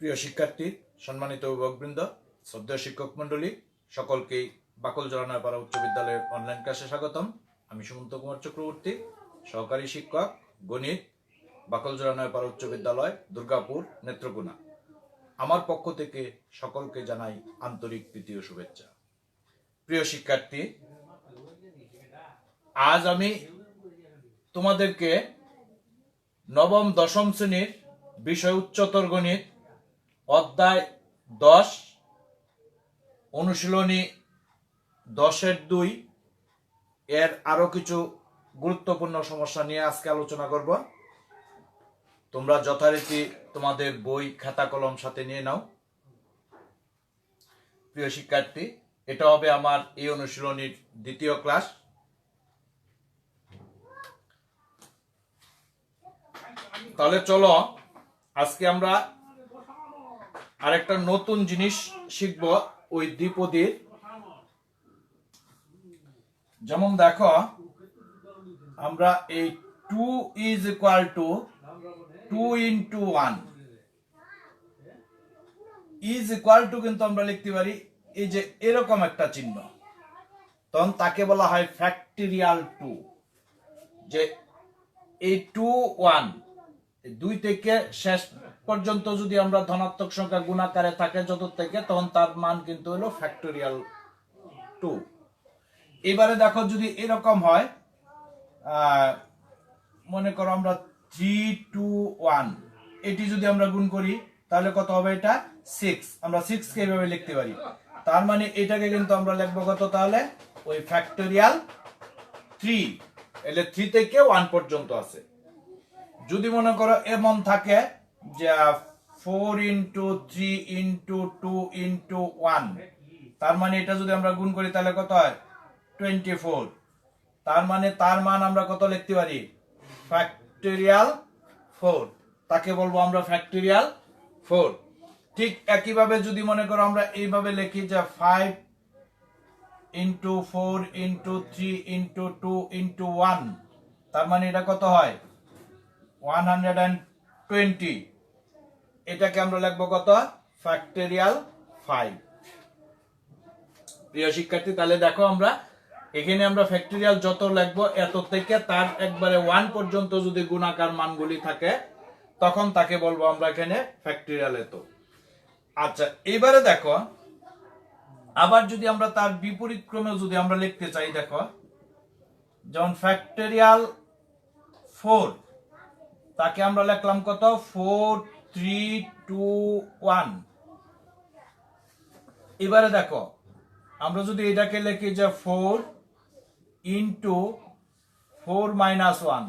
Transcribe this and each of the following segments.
প্রিয় শিক্ষার্থী, সম্মানিত অভিভাবকবৃন্দ, শ্রদ্ধেয় শিক্ষক মণ্ডলী, সকলকেই বাকলজোড়া নয়াপাড়া উচ্চ বিদ্যালয়ের অনলাইন ক্লাসে স্বাগতম। আমি সুমন্ত কুমার চক্রবর্তী, সহকারী শিক্ষক গণিত, বাকলজোড়া নয়াপাড়া উচ্চ বিদ্যালয়, দুর্গাপুর, নেত্রকোনা। আমার পক্ষ থেকে সকলকে জানাই আন্তরিক তৃতীয় শুভেচ্ছা। প্রিয় শিক্ষার্থী, আজ আমি তোমাদেরকে নবম দশম শ্রেণীর বিষয় উচ্চতর গণিত অধ্যায় 10 অনুশীলনী 10-2 এর আরো কিছু গুরুত্বপূর্ণ সমস্যা নিয়ে আজকে আলোচনা করব। তোমরা যথারীতি তোমাদের বই খাতা কলম সাথে নিয়ে নাও। প্রিয় শিক্ষার্থী, এটা হবে আমার এই অনুশীলনীর দ্বিতীয় ক্লাস। তাহলে চলো আজকে আমরা আরেকটা নতুন জিনিস শিখব ওই দ্বিপদীর। যেমন দেখো, আমরা এই 2 is equal to 2 into 1 is equal to কিন্তু আমরা লিখতে পারি এই যে এরকম একটা চিহ্ন, তখন তাকে বলা হয় ফ্যাক্টরিয়াল 2। যে এই 2 1 2 থেকে শেষ পর্যন্ত যদি আমরা ধনাত্মক সংখ্যা গুণাকারে থাকে যত থেকে, তখন তার মান কিন্তু হলো ফ্যাক্টরিয়াল 2। এবারে দেখো, যদি এরকম হয়, মনে করো আমরা 3 2 1 এটি যদি আমরা গুণ করি তাহলে কত হবে? এটা 6। আমরা 6 কে এইভাবে লিখতে পারি। তার মানে এটাকে কিন্তু আমরা লিখবো কত? তাহলে ওই ফ্যাক্টরিয়াল 3। এলে 3 থেকে 1 পর্যন্ত আছে। যদি মনে করো এমন থাকে যে 4 into 3 into 2 into 1, তার মানে এটা যদি আমরা গুণ করি তাহলে কত হয়? 24। তার মানে তার মান আমরা কত লিখতে পারি? ফ্যাক্টরিয়াল 4। তাকে বলবো আমরা ফ্যাক্টরিয়াল 4। ঠিক একইভাবে যদি মনে করো আমরা এইভাবে লিখি যে 5 into 4 into 3 into 2 into 1, তার মানে এটা কত হয়? 120। এটাকে আমরা লিখবো কত? ফ্যাক্টরিয়াল 5। প্রিয় শিক্ষার্থী, তাহলে দেখো আমরা এখানে আমরা ফ্যাক্টরিয়াল যত লিখবো এত থেকে তার একবারে 1 পর্যন্ত যদি গুণাকার মানগুলি থাকে তখন তাকে বলবো আমরা এখানে ফ্যাক্টরিয়াল এত। আচ্ছা, এবারে দেখো, আবার যদি আমরা তার বিপরীত ক্রমে যদি আমরা লিখতে চাই, দেখো যেমন ফ্যাক্টরিয়াল 4, তাকে আমরা লিখলাম কত? 4 3 2 1। এবারে দেখো, আমরা যদি এটাকে লিখি যে 4 into 4 minus 1,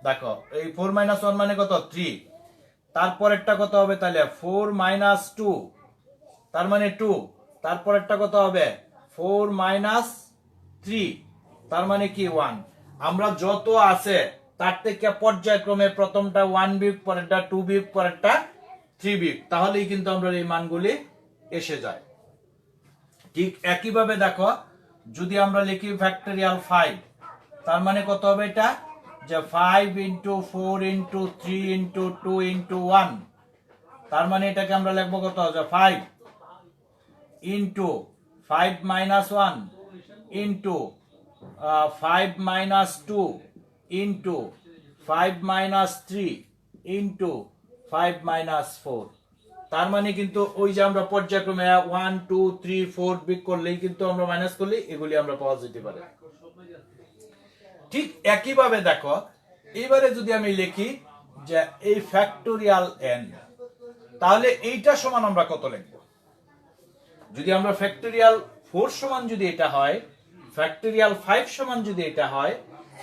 দেখো এই 4 minus 1 মানে কত? 3। তারপরেরটা কত হবে? তাহলে 4 minus 2, তার মানে 2। তারপরেরটা কত হবে? 4 minus 3, তার মানে কি? 1। আমরা যত আছে তার থেকে পর্যায়ক্রমে প্রথমটা 1 বিয়োগ, পরেরটা 2 বিয়োগ, পরেরটা 3 বিয়োগ, তাহলেই কিন্তু আমরা এই মানগুলি এসে যায়। ঠিক একইভাবে দেখো, যদি আমরা লিখি ফ্যাক্টরিয়াল 5, তার মানে কত হবে? এটা যে 5 into 4 into 3 into 2 into 1, তার মানে এটাকে আমরা লিখবো কত? যে 5 into 5 minus 1 into 5 minus 2 into 5 minus 3 into 5 minus 4। তার মানে কিন্তু ওই যে আমরা পর্যায়ক্রমে 1 2 3 4 বিয়োগ করলেই কিন্তু আমরা মাইনাস করলে এগুলি আমরা পাওয়া যেতে পারে। ঠিক একইভাবে দেখো, এবারে যদি আমি লিখি যে এই ফ্যাক্টরিয়াল n, তাহলে এইটা সমান আমরা কত লিখব? যদি আমরা ফ্যাক্টরিয়াল 4 সমান যদি এটা হয়, ফ্যাক্টরিয়াল 5 সমান যদি এটা হয়,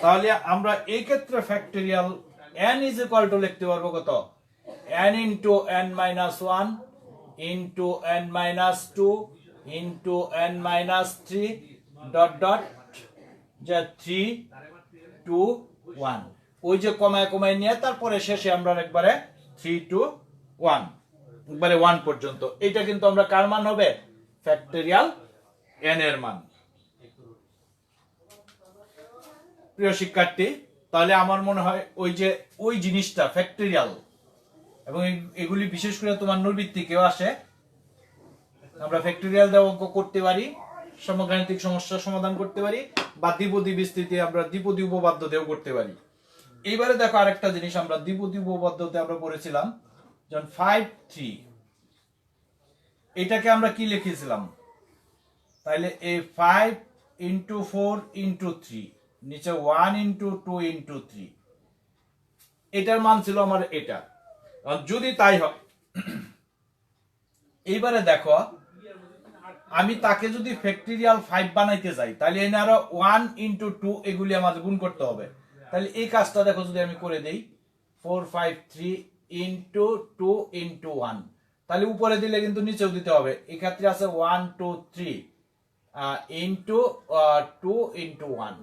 তাহলে আমরা এই ক্ষেত্রে factorial n is equal to লিখতে পারবো কত? n into n minus 1 into n minus 2 into n minus 3 dot dot যে 3 2 1। ওই যে কমায় কমায় নিয়ে তারপরে শেষে আমরা একবারে 3 2 1 একবারে 1 পর্যন্ত। এটা কিন্তু আমরা কার মান হবে? ফ্যাক্টরিয়াল n এর মান। প্রিয় শিক্ষার্থী, তাহলে আমার মনে হয় ওই যে ওই জিনিসটা ফ্যাক্টরিয়াল এবং এগুলি বিশেষ করে তোমার নৈর্বৃত্তিকেও আসে। আমরা ফ্যাক্টরিয়াল দিয়ে অঙ্ক করতে পারি, সমগাণিতিক সমস্যার সমাধান করতে পারি, বা দ্বিপদী বিস্তৃতি আমরা দ্বিপদী উপপাদ্য দিয়েও করতে পারি। এইবারে দেখো আরেকটা জিনিস আমরা দ্বিপদী উপপাদ্যতে আমরা পড়েছিলাম, যেমন 5 3, এটাকে আমরা কি লিখেছিলাম? তাহলে এই 5 × 4 × 3, নিচে 1 × 2 × 3, এটার মান ছিল আমার এটা। যদি তাই হয়, এইবারে দেখো আমি তাকে যদি ফ্যাক্টরিয়াল 5 বানাইতে যাই, তাহলে এনে আরো 1 × 2 এগুলি আমাদের গুণ করতে হবে। তাহলে এই কাজটা দেখো যদি আমি করে দেই, 4 5 3 × 2 × 1, তাহলে উপরে দিলে কিন্তু নিচেও দিতে হবে। এই ক্ষেত্রে আছে 1 2 3 × 2 × 1।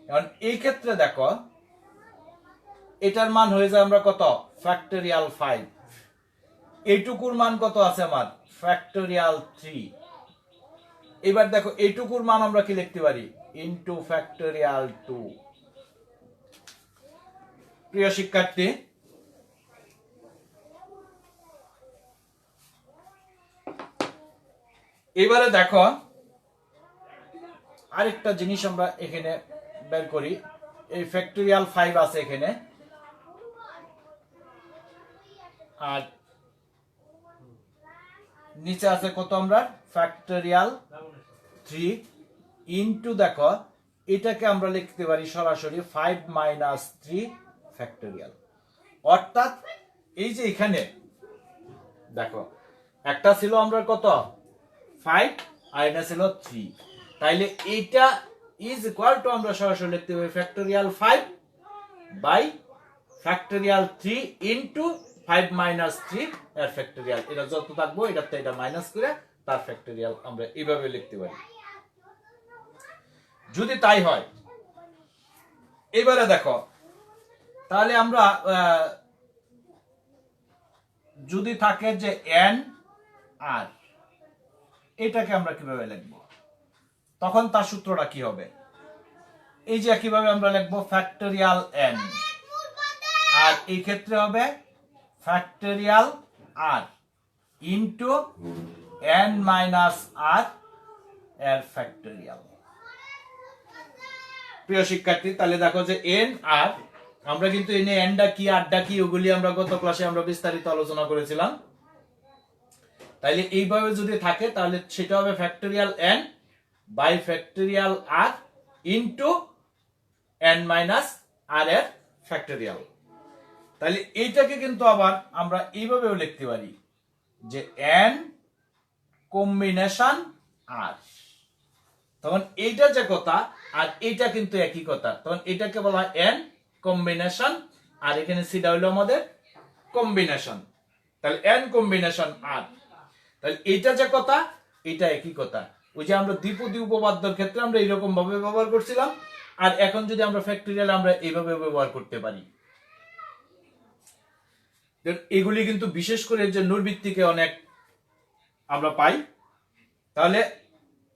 এখন এই ক্ষেত্রে দেখো এটার মান হয়ে যায় আমরা কত? ফ্যাক্টরিয়াল 5। এইটুকুর মান কত আছে আমার? ফ্যাক্টরিয়াল 3। এবার দেখো এইটুকুর মান আমরা কি লিখতে পারি? Into factorial 2। প্রিয় শিক্ষার্থী, এবারে দেখো আরেকটা জিনিস আমরা এখানে বের করি। এই ফ্যাক্টরিয়াল 5 আছে এখানে, আর নিচে আছে কত? আমরা ফ্যাক্টরিয়াল 3 ইনটু, দেখো এটাকে আমরা লিখতে পারি সরাসরি 5 - 3 ফ্যাক্টরিয়াল। অর্থাৎ এই যে এখানে দেখো একটা ছিল আমরা কত? 5, আর এটা ছিল 3। তাইলে এইটা ইজ ইকুয়াল টু আমরা সরাসরি লিখতে পারি ফ্যাক্টরিয়াল 5 বাই ফ্যাক্টরিয়াল 3 ইনটু 5 - 3 এর ফ্যাক্টরিয়াল। এটা যত থাকবো এটাতে এটা মাইনাস করে তার ফ্যাক্টরিয়াল আমরা এইভাবে লিখতে পারি। যদি তাই হয়, এবারে দেখো তাহলে আমরা যদি থাকে যে n আর, এটাকে আমরা কিভাবে লিখবো? তখন তার সূত্রটা কি হবে? এই যে কিভাবে আমরা লিখবো ফ্যাক্টরিয়াল n, আর এই ক্ষেত্রে হবে factorial r into n - r এর ফ্যাক্টরিয়াল। প্রিয় শিক্ষার্থী, তাহলে দেখো যে n আর, আমরা কিন্তু এনে n টা কি r টা কি ওগুলি আমরা গত ক্লাসে আমরা বিস্তারিত আলোচনা করেছিলাম। তাইলে এইভাবে যদি থাকে তাহলে সেটা হবে factorial n by factorial r into n - r এর ফ্যাক্টরিয়াল। তাহলে এইটাকে কিন্তু আবার আমরা এইভাবেও লিখতে পারি যে n কম্বিনেশন r। তখন এইটা যে কথা আর এইটা কিন্তু একই কথা, তখন এটাকে বলা হয় n কম্বিনেশন, আর এখানে সিটা হলো আমাদের কম্বিনেশন। তাহলে n কম্বিনেশন r। তাহলে এইটা যে কথা এটা একই কথা। ওই যে আমরা দ্বিপদী উপপাদ্যের ক্ষেত্রে আমরা এরকম ভাবে ব্যবহার করছিলাম, আর এখন যদি আমরা ফ্যাক্টরিয়াল আমরা এইভাবে ব্যবহার করতে পারি। এগুলি কিন্তু বিশেষ করে যে নৈর্বৃত্তিকে অনেক আমরা পাই। তাহলে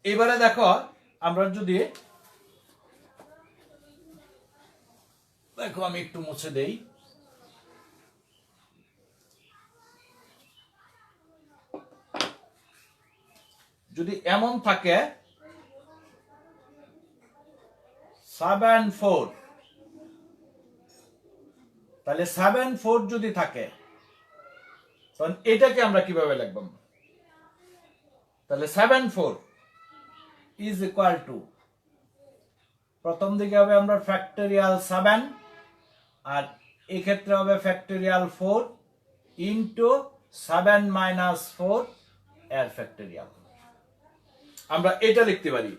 এবারে দেখো আমরা যদি দেখো, আমি একটু মুছে দেই। যদি এমন থাকে 7 4, তাহলে 7 4 যদি থাকে তখন এটাকে আমরা কিভাবে লিখব? তাহলে 7 4 ইজ ইকুয়াল টু, প্রথম দিকে হবে আমরা ফ্যাক্টরিয়াল 7, আর এই ক্ষেত্রে হবে ফ্যাক্টরিয়াল 4 ইনটু 7 - 4 এর ফ্যাক্টরিয়াল। আমরা এটা লিখতে পারি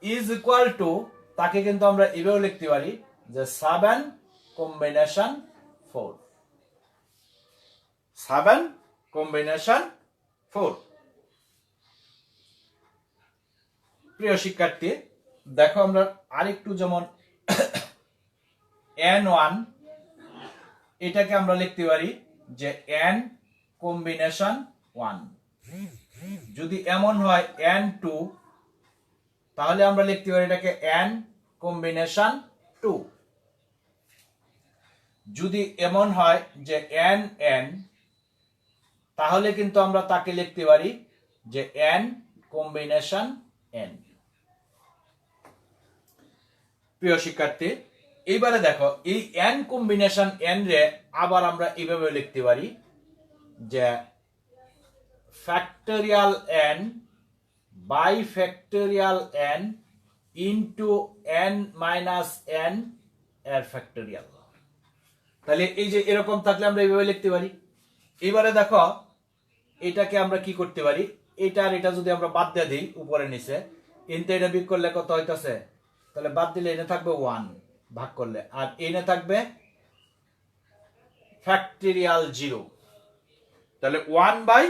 ইজ ইকুয়াল টু, তাকে কিন্তু আমরা এভাবে লিখতে পারি যে 7 কম্বিনেশন 4, 7 কম্বিনেশন 4। প্রিয় শিক্ষার্থী, দেখো আমরা আরেকটু, যেমন n1, এটাকে আমরা লিখতে পারি যে n কম্বিনেশন 1। যদি এমন হয় n2, তাহলে আমরা লিখতে পারি এটাকে n কম্বিনেশন 2। যদি এমন হয় যে n n, তাহলে কিন্তু আমরা তাকে লিখতে পারি যে n কম্বিনেশন n। প্রিয় শিক্ষার্থী, এইবারে দেখো এই n কম্বিনেশন n রে আবার আমরা এইভাবে লিখতে পারি যে factorial n by factorial n into n minus n এর ফ্যাক্টরিয়াল। তাহলে এই যে এরকম থাকলে আমরা এইভাবে লিখতে পারি। এবারে দেখো এটাকে আমরা কি করতে পারি, এটা আর এটা যদি আমরা বাদ দিয়ে দিই উপরে নিচে, ইনতে এটা বিয়োগ করলে কত হইতাছে, তাহলে বাদ দিলে এনে থাকবে 1 ভাগ করলে, আর এনে থাকবে ফ্যাক্টরিয়াল 0। তাহলে 1 বাই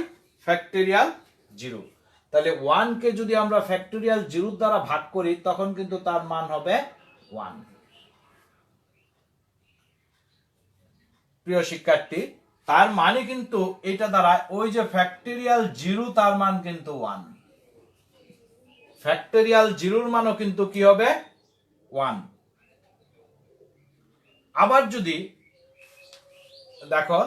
ফ্যাক্টরিয়াল 0। তাহলে 1 কে যদি আমরা ফ্যাক্টরিয়াল 0 দ্বারা ভাগ করি তখন কিন্তু তার মান হবে 1। প্রিয় শিক্ষার্থী, তার মানে কিন্তু এটা দ্বারা ওই যে ফ্যাক্টরিয়াল 0 তার মান কিন্তু 1, ফ্যাক্টরিয়াল 0 মানও কিন্তু কি হবে 1। আবার যদি দেখো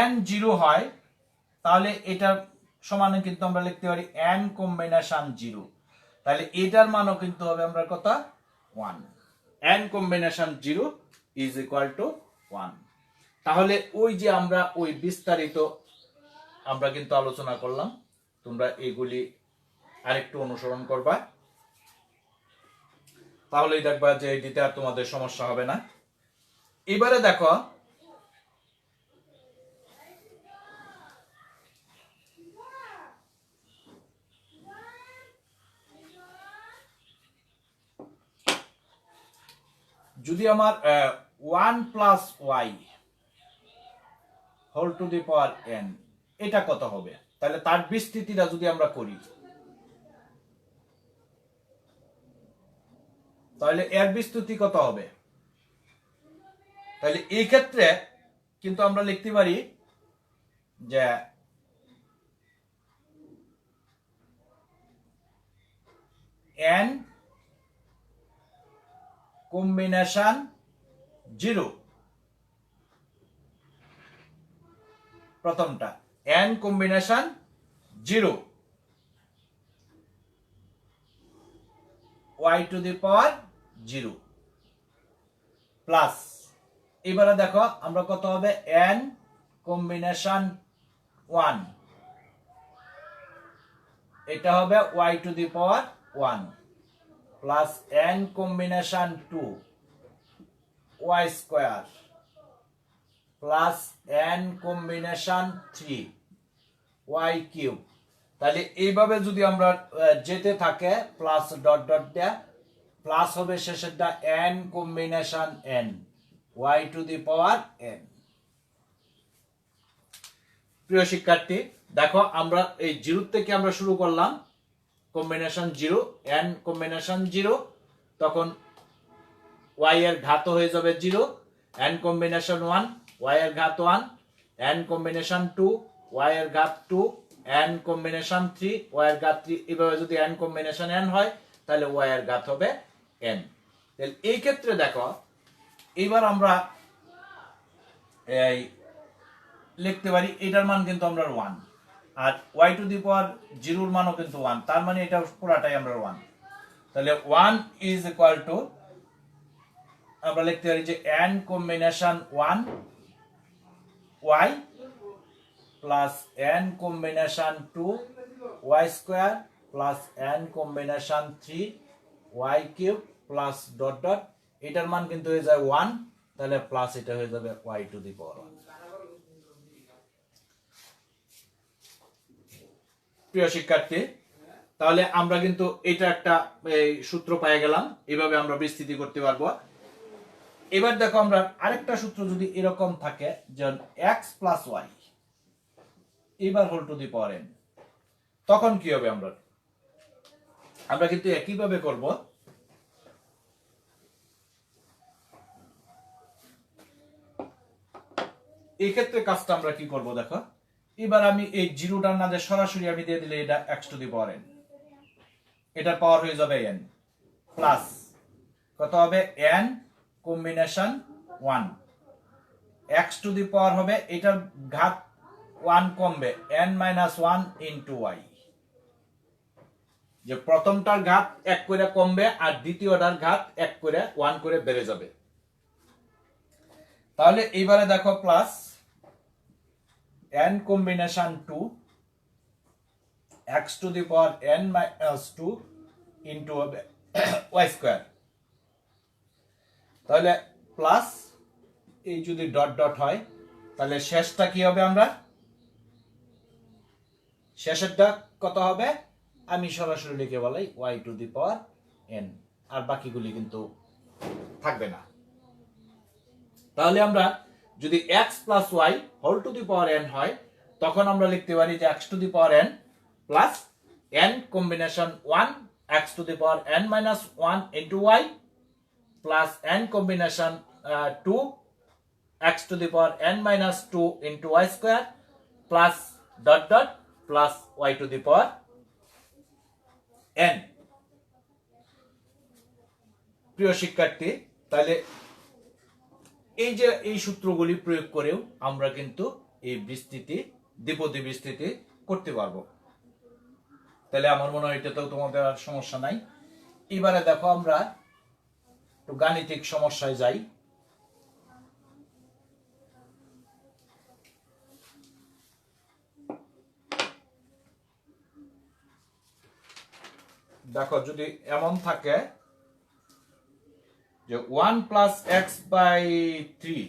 n 0 হয় তাহলে এটার সমানে কিন্তু আমরা লিখতে পারি n কম্বিনেশন 0। তাহলে এটার মানও কিন্তু হবে আমরা কত 1, n combination 0 is equal two 1। তাহলে ওই যে আমরা ওই বিস্তারিত আমরা কিন্তু আলোচনা করলাম, তোমরা এইগুলি আরেকটু অনুসরণ করবা, তাহলেই দেখবা যে এটিতে আর তোমাদের সমস্যা হবে না। এবারে দেখো যদি আমার 1 plus y whole to the power n এটা কত হবে, তাহলে তার বিস্তৃতিটা যদি আমরা করি তাহলে এর বিস্তৃতি কত হবে। তাহলে এই ক্ষেত্রে কিন্তু আমরা লিখতে পারি যে n কম্বিনেশন 0, প্রথমটা n combination 0 y to the power 0 plus, এবারে দেখো আমরা কত হবে n কম্বিনেশন 1, এটা হবে y to the power 1 plus n combination 2 y square plus n combination 3 y cube. তাহলে এইভাবে যদি আমরা যেতে থাকে প্লাস ডট ডট দেয়া প্লাস হবে শেষেরটা n combination n y to the power n। প্রিয় শিক্ষার্থী, দেখো আমরা এই 0 থেকে আমরা শুরু করলাম কম্বিনেশন 0, n কম্বিনেশন 0, তখন y এর ঘাত হয়ে যাবে 0, n কম্বিনেশন 1 y এর ঘাত 1, n কম্বিনেশন 2 y এর ঘাত 2, n কম্বিনেশন 3 y এর ঘাত 3। এভাবে যদি n কম্বিনেশন n হয় তাহলে y এর ঘাত হবে n। তাহলে এই ক্ষেত্রে দেখো এবার আমরা এই লিখতে পারি এটার মান কিন্তু আমরা 1, আর y টু দি পাওয়ার 0 এর মানও কিন্তু 1, তার মানে এটা পুরাটাই আমরা 1। তাহলে 1 ইজ ইকুয়াল টু আমরা লিখতে পারি যে n combination 1 y plus n combination 2 y square plus n combination 3 y cube plus dot dot, এটার মান কিন্তু হয়ে যায় 1, তাহলে প্লাস এটা হয়ে যাবে y টু দি পাওয়ার 1। প্রিয় শিক্ষার্থী, তাহলে আমরা কিন্তু এটা একটা সূত্র পেয়ে গেলাম, এভাবে আমরা বিস্তৃতি করতে পারবো। এবার দেখো আমরা আরেকটা সূত্র যদি এরকম থাকে যে x প্লাস ওয়াই এবার whole to the power n, তখন কি হবে আমরা কিন্তু একইভাবে করব। এই ক্ষেত্রে কাজটা আমরা কি করব দেখো, এবার আমি এই জিরোটার না যে সরাসরি আমি দিয়ে দিলে এটা x to the power n, এটার পাওয়ার হয়ে যাবে n প্লাস কত হবে n combination 1 x to the power হবে এটার ঘাত 1 কমবে n মাইনাস 1 ইনটু y, যে প্রথমটার ঘাত 1 করে কমবে আর দ্বিতীয়টার ঘাত 1 করে 1 করে বেড়ে যাবে। তাহলে এইবারে দেখো plus n combination 2 x to the power n minus 2 into হবে y স্কয়ার। তাহলে প্লাস এই যদি ডট ডট হয় তাহলে শেষটা কি হবে, আমরা শেষেরটা কত হবে আমি সরাসরি লিখে বলাই y to the power n, আর বাকিগুলি কিন্তু থাকবে না। তাহলে আমরা যদি x plus y whole to the power n হয় তখন আমরা লিখতে পারি যে x to the power n plus n combination 1 x to the power n minus 1 into y plus n combination 2 x to the power n minus 2 into y square plus dot dot plus y to the power n। প্রিয় শিক্ষার্থী, তাহলে এই যে এই সূত্রগুলি প্রয়োগ করেও আমরা কিন্তু এই বিস্তৃতি দ্বিপদী বিস্তৃতি করতে পারবো। তাহলে আমার মনে হয় এটাতেও তোমাদের আর সমস্যা নাই। এবারে দেখো আমরা একটু গাণিতিক সমস্যায় যাই। দেখো যদি এমন থাকে যে 1 plus x by 3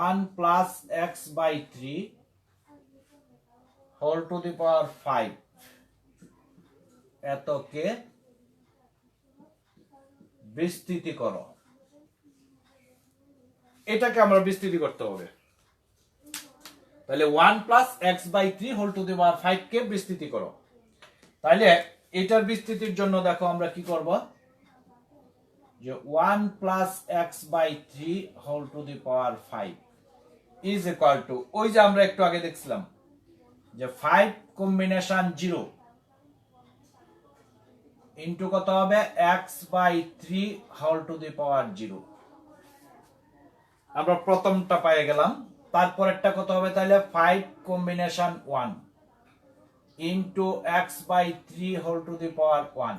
1 plus x by 3 whole to the power 5 এতকে বিস্তৃতি করো, এটাকে আমরা বিস্তৃতি করতে হবে। তাহলে 1 plus x by 3 whole to the power 5 কে বিস্তৃতি করো। তাহলে এটার বিস্তৃতির জন্য দেখো আমরা কি করব, যে 1 plus x by 3 whole to the power 5 is equal to ওই যে আমরা একটু আগে দেখছিলাম যে 5 কম্বিনেশন 0 ইনটু কত হবে x by 3 whole to the power 0। আমরা প্রথমটা পেয়ে গেলাম, তারপরেরটা কত হবে তাহলে 5 combination 1 into x by 3 whole to the power 1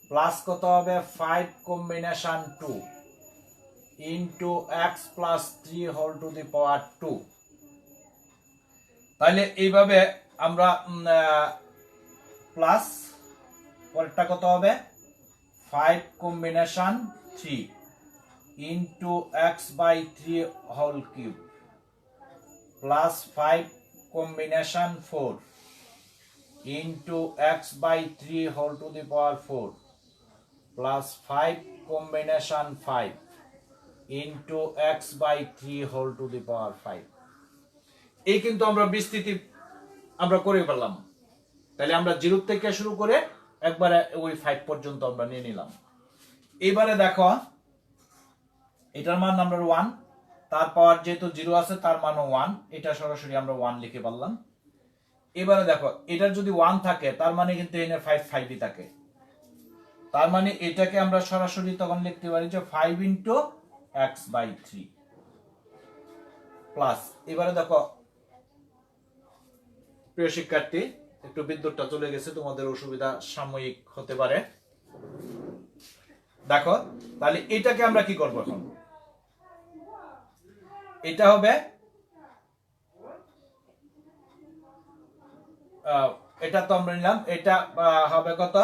plus কত হবে 5 combination 2 into x plus 3 whole to the power 2। তাহলে এইভাবে আমরা প্লাস পরেরটা কত হবে 5 combination 3 into x by 3 whole cube plus 5 combination 4 into x by 3 whole to the power 4 plus 5 combination 5 into x by 3 whole to the power 5। এই কিন্তু আমরা বিস্তৃতি আমরা করে ফেললাম। তাহলে আমরা 0 থেকে শুরু করে একবারে ওই 5 পর্যন্ত আমরা নিয়ে নিলাম। এবারে দেখো এটার মান নাম্বার 1, তার পাওয়ার যেহেতু 0 আছে তার মানও 1, এটা সরাসরি আমরা 1 লিখে পারলাম। এবারে দেখো এটার যদি 1 থাকে তার মানে কিন্তু এনে 5 5ই থাকে, তার মানে এটাকে আমরা সরাসরি তখন লিখতে পারি যে 5 ইনটু x বাই 3 প্লাস। এবারে দেখো প্রিয় শিক্ষার্থী একটু বিদ্যুৎটা চলে গেছে, তোমাদের অসুবিধা সাময়িক হতে পারে। দেখো তাহলে এটাকে আমরা কি করব এখন, এটা হবে এটা তো আমরা নিলাম, এটা হবে কত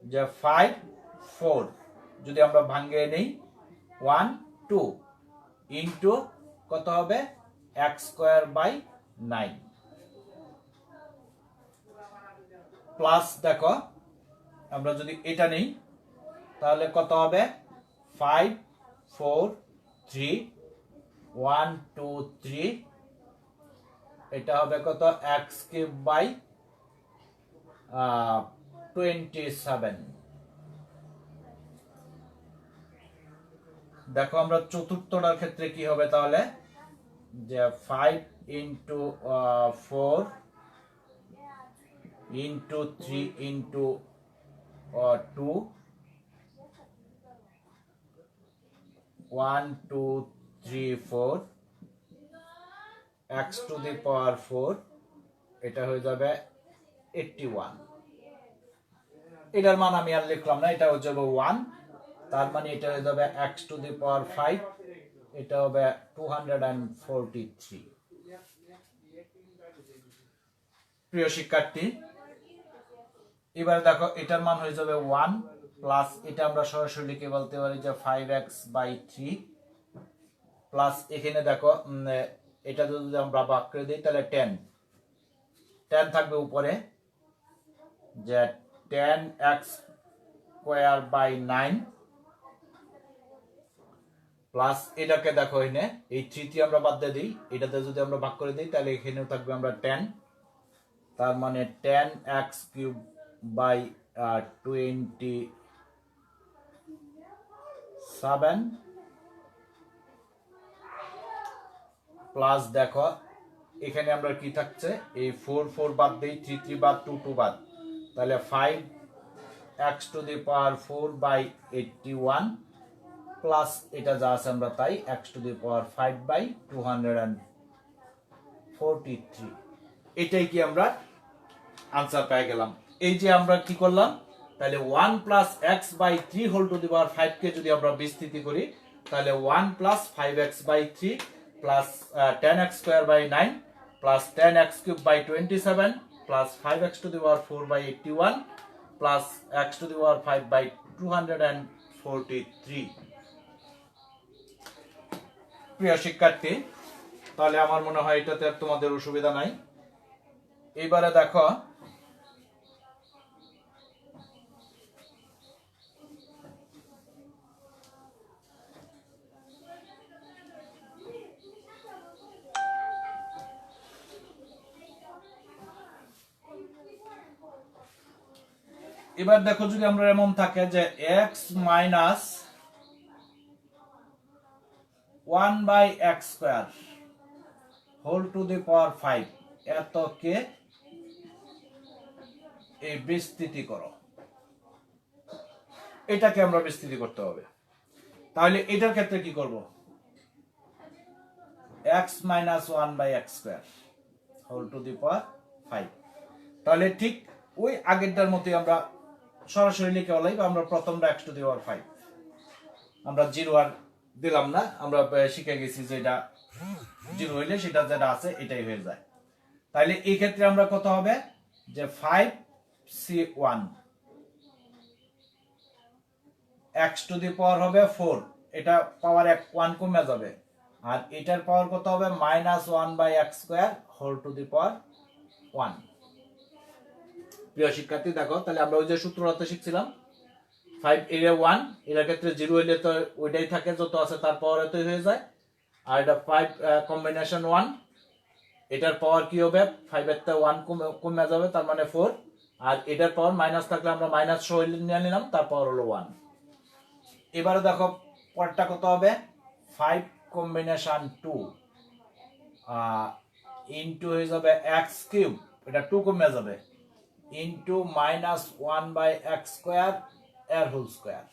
যে 5 4 যদি আমরা ভাঙিয়ে নেই 1 2 ইনটু কত হবে x স্কয়ার বাই 9 প্লাস দেখো আমরা যদি এটা নেই তাহলে কত হবে 5 4 3 1 2 3 এটা হবে কত x কিউব বাই 27। দেখো আমরা চতুর্থটার ক্ষেত্রে কি হবে তাহলে যে 5 into 4 into 3 into 2 1 2 3 4 x to the power 4 এটা হয়ে যাবে 81 এটার মান আমি আর লিখলাম না এটা হয়ে যাবে 1 তার মানে এটা হয়ে যাবে x to the power 5 এটা হবে 243 প্রিয় শিক্ষার্থী এবারে দেখো এটার মান হয়ে যাবে 1 প্লাস এটা আমরা সরাসরি লিখে বলতে পারি যে 5x/3 প্লাস এখানে দেখো এটা যদি আমরা ভাগ করে দেই তাহলে 10 থাকবে উপরে যে 10x²/9 প্লাস এটাকে দেখো এখানে এই 3 টি আমরা বাদ দিয়ে দিই এটাতে যদি আমরা ভাগ করে দিই তাহলে এখানেও থাকবে আমরা 10 তার মানে 10x³/27 প্লাস দেখো এখানে আমরা কি থাকছে এই 4 4 বাদ দেই 3 3 বাদ 2 2 বাদ তাহলে 5x⁴/81 প্লাস এটা যা আছে আমরা তাই x⁴/5/243 এটাই কি আমরা आंसर পেয়ে গেলাম এই যে আমরা কি করলাম তাহলে 1 + x/3 whole to the power 5 কে যদি আমরা বিস্তৃতি করি তাহলে 1 + 5x/3 plus 10x²/9 plus 10x³/27 plus 5x⁴/81 plus x⁴/5/243 প্রিয় শিক্ষার্থী তাহলে আমার মনে হয় এটাতে আর তোমাদের অসুবিধা নাই এবারে দেখো এবার দেখো যদি আমরা এমন থাকে যে x - 1/x² whole to the power 5 এতকে এই বিস্তৃতি করো এটাকে আমরা বিস্তৃতি করতে হবে তাহলে এটার ক্ষেত্রে কি করব x - 1/x² whole to the power 5 তাহলে ঠিক ওই আগেরটার মতই আমরা সরাসরি লিখে বলাই আমরা প্রথমটা x⁵ আমরা 0 আর দিলাম না আমরা শিখে গেছি যে এটা 0 হইলে সেটা যেটা আছে এটাই হয়ে যায় তাহলে এই ক্ষেত্রে আমরা কত হবে যে 5c1 x⁴ হবে 4 এটা পাওয়ার 1 কমে যাবে আর এটার পাওয়ার কত হবে -1/x² হোল টু দি পাওয়ার 1 প্রিয় শিক্ষার্থী দেখো তাহলে আমরা ওই যে সূত্রটা শিখছিলাম 5 এর 1 এর ক্ষেত্রে 0 হইলে তো ওইটাই থাকে যত আছে তার পাওয়ার এতই হয়ে যায় আর এটা 5 কম্বিনেশন 1 এটার পাওয়ার কি হবে 5 এর তে 1 কমে যাবে তার মানে 4 আর এটার পাওয়ার মাইনাস থাকলে আমরা মাইনাস সহ নিয়ে নিলাম তার পাওয়ার হলো 1 এবারে দেখো পরেরটা কত হবে 5 কম্বিনেশন 2 ইনটু হয়ে যাবে x³ এটা 2 কমে যাবে into -1/x² এর হোল স্কয়ার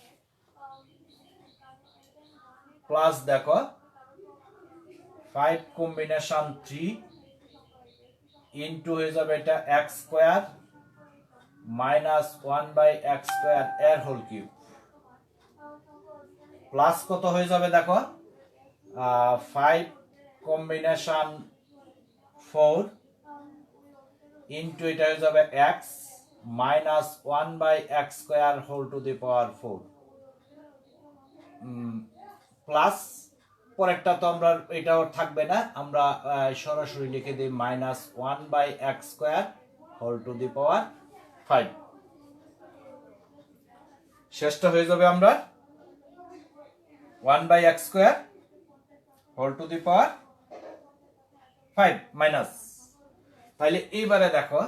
প্লাস দেখো 5 কম্বিনেশন 3 ইনটু হয়ে যাবে এটা x² -1/x² এর হোল কিউব প্লাস কত হয়ে যাবে দেখো 5 কম্বিনেশন 4 ইনটু এটা হয়ে যাবে x -1/x² whole to the power 4 plus পরেরটা তো আমরা এটাও থাকবে না আমরা সরাসরি লিখে দিই -1/x² whole to the power 5 শেষটা হয়ে যাবে আমরা 1/x² whole to the power 5 minus তাহলে এইবারে দেখো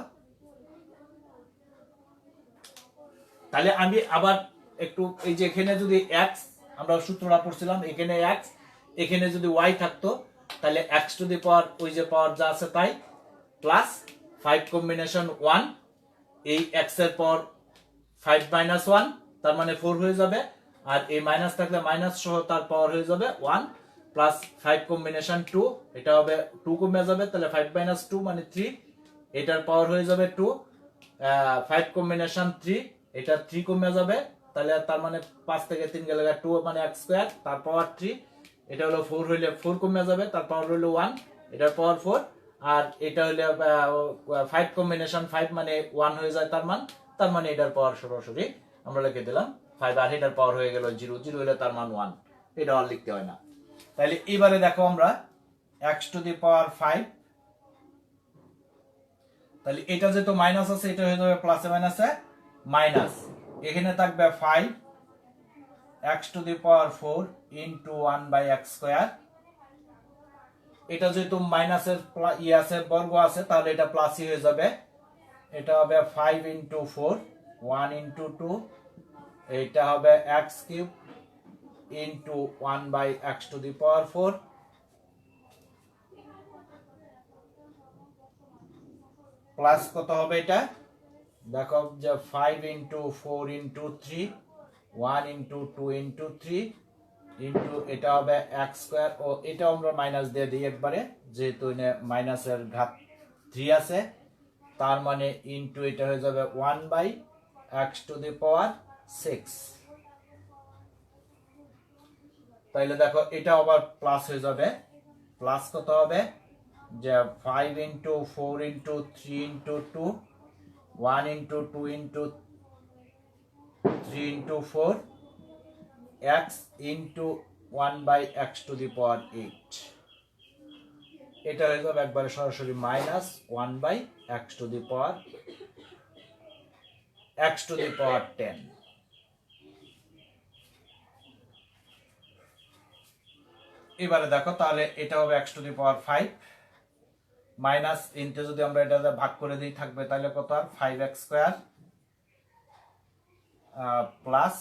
তাহলে আমি আবার একটু এই যে এখানে যদি x আমরা সূত্রটা পড়ছিলাম এখানে x এখানে যদি y থাকতো তাহলে x⁴ ওই যে পাওয়ার যা আছে তাই প্লাস 5 কম্বিনেশন 1 এই x এর পর 5 মাইনাস 1 তার মানে 4 হয়ে যাবে, আর এই মাইনাস থাকলে মাইনাস সহ তার পাওয়ার হয়ে যাবে 1 প্লাস 5 কম্বিনেশন 2, এটা হবে 2 কমে যাবে, তাহলে 5 মাইনাস 2 মানে 3, এটার পাওয়ার হয়ে যাবে 2, 5 কম্বিনেশন 3, এটা 3 কমে যাবে, তাহলে তার মানে 5 থেকে 3 গেলে 2 মানে x স্কয়ার, তার পাওয়ার 3, এটা হলো 4 হইলে 4 কমে যাবে, তার পাওয়ার হলো 1, এটার পাওয়ার 4, আর এটা হইলে 5 কম্বিনেশন 5 মানে 1 হয়ে যায় তার মানে এটার পাওয়ার সরাসরি আমরা লিখে দিলাম 5, আর এটার পাওয়ার হয়ে গেল 0, 0 হইলে তার মান 1, এটা আর লিখতে হয় না। তাহলে এবারে দেখো আমরা x টু দি পাওয়ার 5, তাহলে এটা যেহেতু মাইনাস আছে এটা হয়ে যাবে প্লাসে মাইনাসে মাইনাস, এখানে থাকবে 5 x to the power 4 into 1 by x square, এটা যেহেতু মাইনাসের আছে বর্গ আছে তাহলে এটা প্লাসই হয়ে যাবে, এটা হবে 5 ইনটু 4 1 ইনটু 2, এটা হবে x cube into 1 by x to the power 4, plus কত হবে এটা দেখো যে 5 into 4 into 3 1 into 2 into 3 into এটা হবে x স্কয়ার, ও এটা আমরা মাইনাস দিয়ে দিই একবারে যেহেতু এখানে মাইনাসের ঘাত 3 আছে, তার মানে ইনটু এটা হয়ে যাবে 1 বাই x টু দি পাওয়ার 6, তাইলে দেখো এটা আবার প্লাস হয়ে যাবে, প্লাস কত হবে যে 5 into 4 into 3 into 2 1 into 2 into 3 into 4 x into 1 by x to the power 8, এটা হয়ে যাবে একবারে সরাসরি minus 1 by x to the power 10। এবারে দেখো তাহলে এটা হবে x to the power 5 minus into যদি আমরা এটা ভাগ করে দিই থাকবে তাহলে কত আর 5x স্কয়ার প্লাস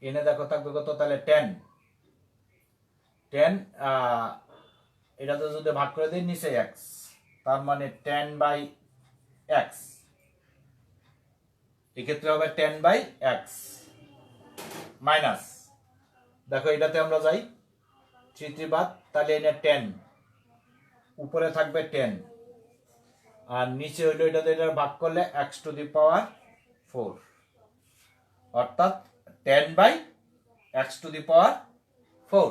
এনে দেখো থাকবে কত তাহলে 10 এটাতে যদি ভাগ করে দিই নিচে x, তার মানে 10 বাই x, এক্ষেত্রে হবে 10 বাই x মাইনাস দেখো এটাতে আমরা যাই 3 বাদ, তাহলে এনে 10 উপরে থাকবে 10 আর নিচে হইলো এটাতে এটা ভাগ করলে x টু দি পাওয়ার 4, অর্থাৎ 10 by x to the power 4।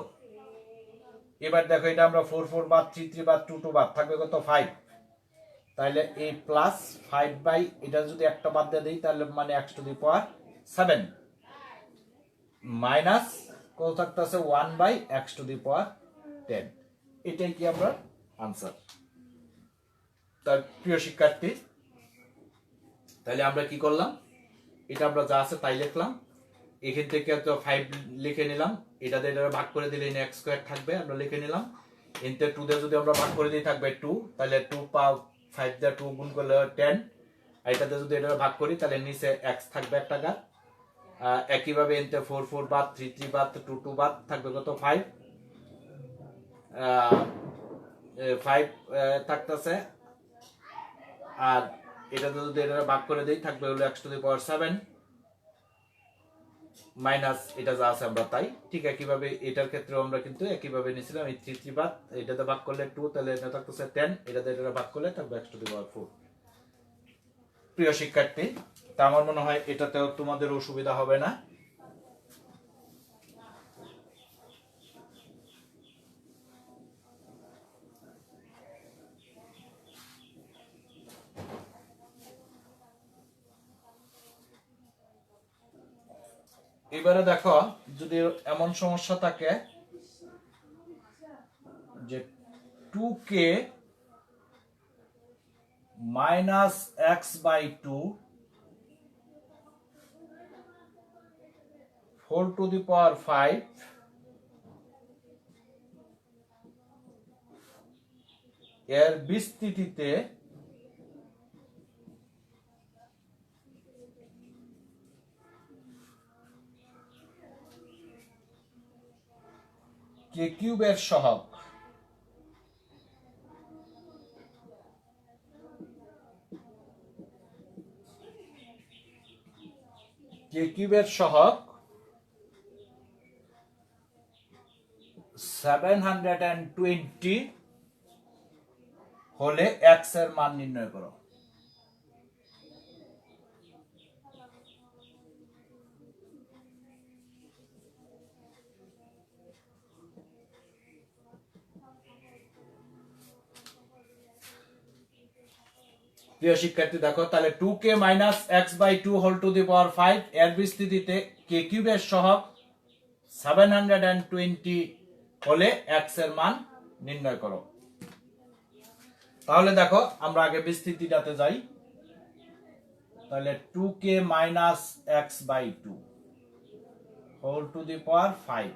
এবার দেখো এটা আমরা 4 4 বাদ 3 3 বাদ 2 2 বাদ থাকবে কত 5, তাহলে এই প্লাস 5 বাই এটা যদি একটা বাদ দিয়ে দিই তাহলে মানে x to the power 7 minus কত থাকতেছে 1 by x to the power 10, এটাই কি আমরা আনসার। তার প্রিয় শিক্ষার্থী তাহলে আমরা কি করলাম, এটা আমরা যা আছে তাই লিখলাম, এখান থেকে তো 5 লিখে নিলাম, এটাতে এটা ভাগ করে দিলে x স্কয়ার থাকবে আমরা লিখে নিলাম, এতে 2 দিয়ে যদি আমরা ভাগ করে দিই থাকবে 2, তাহলে 2 পাও 5 দিয়ে 2 গুণ করলে 10, আর এটাতে যদি এটা ভাগ করি তাহলে নিচে x থাকবে একটা ঘাত, একইভাবে এতে 4 4 বাদ 3 3 বাদ 2 2 বাদ থাকবে কত 5 থাকতেছে, আর এটাতে যদি এটা ভাগ করে দেই থাকবে হলো x to the power 7 minus এটা যা আছে আমরা তাই, ঠিক একইভাবে এটার ক্ষেত্রেও আমরা কিন্তু একইভাবে নিয়েছিলাম, এই 3 3 বাদ এটাতে ভাগ করলে 2, তাহলে এটা থাকতেছে 10, এটাতে এটা ভাগ করলে থাকবে x টু দি পাওয়ার 4। প্রিয় শিক্ষার্থী তা আমার মনে হয় এটাতেও তোমাদের অসুবিধা হবে না। এবারে দেখো যদি এমন সমস্যা থাকে যে 2k minus x by 2 4 to the power 5 এর বিস্তৃতিতে k কিউবের সহগ কে কিউবের সহগ 720 হলে x এর মান নির্ণয় করো। প্রিয় শিক্ষার্থী দেখো তাহলে 2k - x/2 whole to the power 5 এর বিস্তৃতিতে কে কিউবের সহগ 720 হলে x এর মান নির্ণয় করো। তাহলে দেখো আমরা আগে বিস্তৃতিটাতে যাই। তাহলে 2k - x/2 whole to the power 5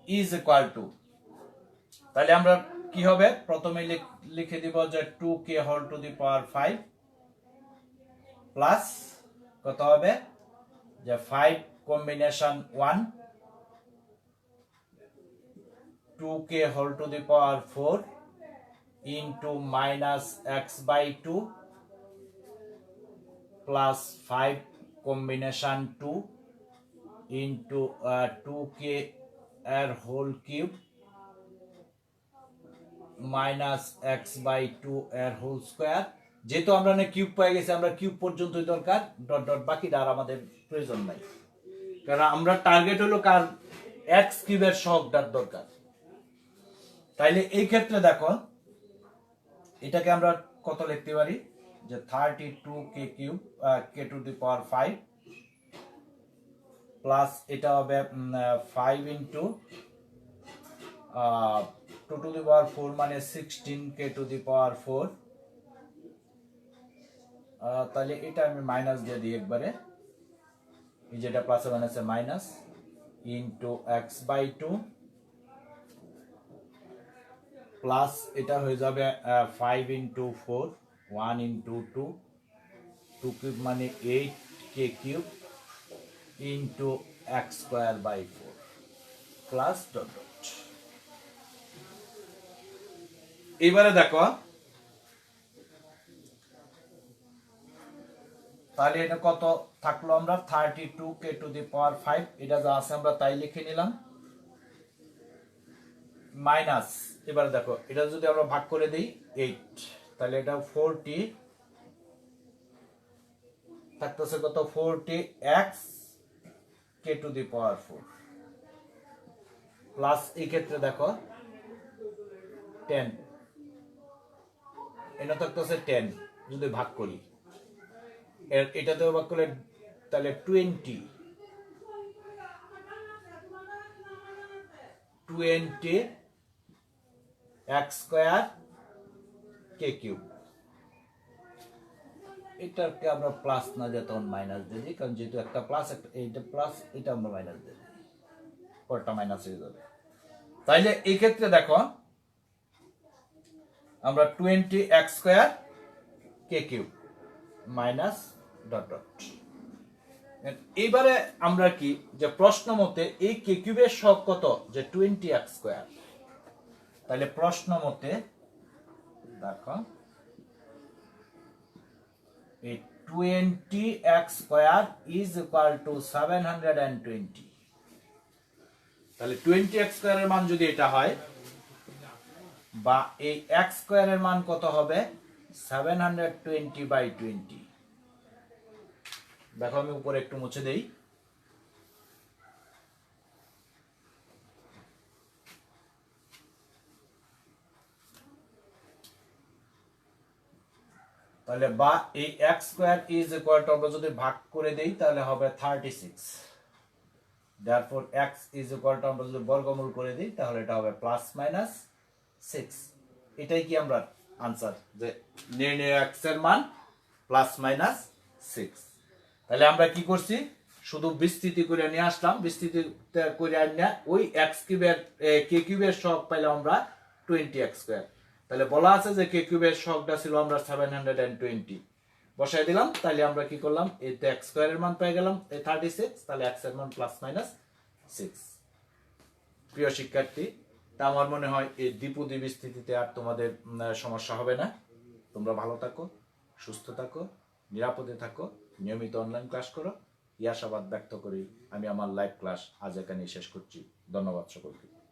is equal to, তাহলে আমরা কি হবে প্রথমে লিখে দিব যে 2k whole to the power 5 plus কত হবে যে 5 combination 1 2k whole to the power 4 into -x/2 plus 5 combination 2 into 2k এর হোল কিউব -x/2 এর হোল স্কয়ার। যেহেতু আমরা কিউব পেয়ে গেছি, আমরা কিউব পর্যন্তই দরকার, ডট ডট বাকিটা আর আমাদের প্রয়োজন নাই, কারণ আমরা টার্গেট হলো কার x কিউবের সহগটার দরকার। তাইলে এই ক্ষেত্রে দেখো এটাকে আমরা কত লিখতে পারি যে 32k cube k two the power 5 plus এটা হবে 5 ইনটু 2 টু দি পাওয়ার 4 মানে 16k টু দি পাওয়ার 4। তাহলে এটা আমি মাইনাস দিয়ে দিই একবারে, এই যেটা প্লাসে মাইনাসে মাইনাস ইনটু x/2 প্লাস এটা হয়ে যাবে 5 ইনটু 4 1 ইনটু 2 2 কিউব মানে 8k cube into x²/4 plus dot dot. এবারে দেখো তাহলে এটা কত থাকলো, আমরা 32k টু দি পাওয়ার 5 এটা যা আছে আমরা তাই লিখে নিলাম মাইনাস। এবারে দেখো এটা যদি আমরা ভাগ করে দেই 8, তাহলে এটা 40 থাকতেছে কত 40x k two the power 4 plus এই ক্ষেত্রে দেখো 10 এটা থাকতেছে 10 যদি ভাগ করি এটাতেও ভাগ করলে তাহলে 20 x² k কিউব। এটাকে আমরা প্লাস না দিয়ে তখন মাইনাস দিয়ে দিই, কারণ যেহেতু একটা প্লাস একটা এইটা প্লাস, এটা আমরা মাইনাস দিয়ে দিই, পরটা মাইনাস হয়ে যাবে। তাইলে এই ক্ষেত্রে দেখো আমরা 20x² k cube minus dot dot. এইবারে আমরা কি যে প্রশ্ন মতে এই কে কিউবের সহগ কত যে 20x², তাহলে প্রশ্ন মতে দেখো এই 20x² ইজ ইকুয়াল টু 720। তাহলে 20x² এর মান যদি এটা হয় বা এই x² এর মান কত হবে 720/20। দেখো আমি উপরে একটু মুছে দেই। তাহলে বা এই x² ইজ ইকুয়াল টু আমরা যদি ভাগ করে দেই তাহলে হবে 36। therefore x is equal two আমরা যদি বর্গমূল করে দিই তাহলে এটা হবে প্লাস মাইনাস 6। এটাই কি আমরা आंसर যে নির্ণয় x এর মান প্লাস মাইনাস 6। তাহলে আমরা কি করছি শুধু বিস্তৃতি করে নিয়ে আসলাম, বিস্তৃতি করে আনিয়া ওই x কিউবের k কিউবের সহগ পাইলাম আমরা 20x²। তাহলে বলা আছে যে k কিউবের সহগটা ছিল আমরা 720 বসাই দিলাম। তাহলে আমরা কি করলাম এই তো x² এর মান পেয়ে গেলাম এই 36, তাহলে x এর মান প্লাস মাইনাস 6। প্রিয় শিক্ষার্থী, তা আমার মনে হয় এই দ্বিপদী বিস্তৃতিতে আর তোমাদের সমস্যা হবে না। তোমরা ভালো থাকো, সুস্থ থাকো, নিরাপদে থাকো, নিয়মিত অনলাইন ক্লাস করো। এই আশাবাদ ব্যক্ত করি আমি আমার লাইভ ক্লাস আজ এখানেই শেষ করছি। ধন্যবাদ সকলকে।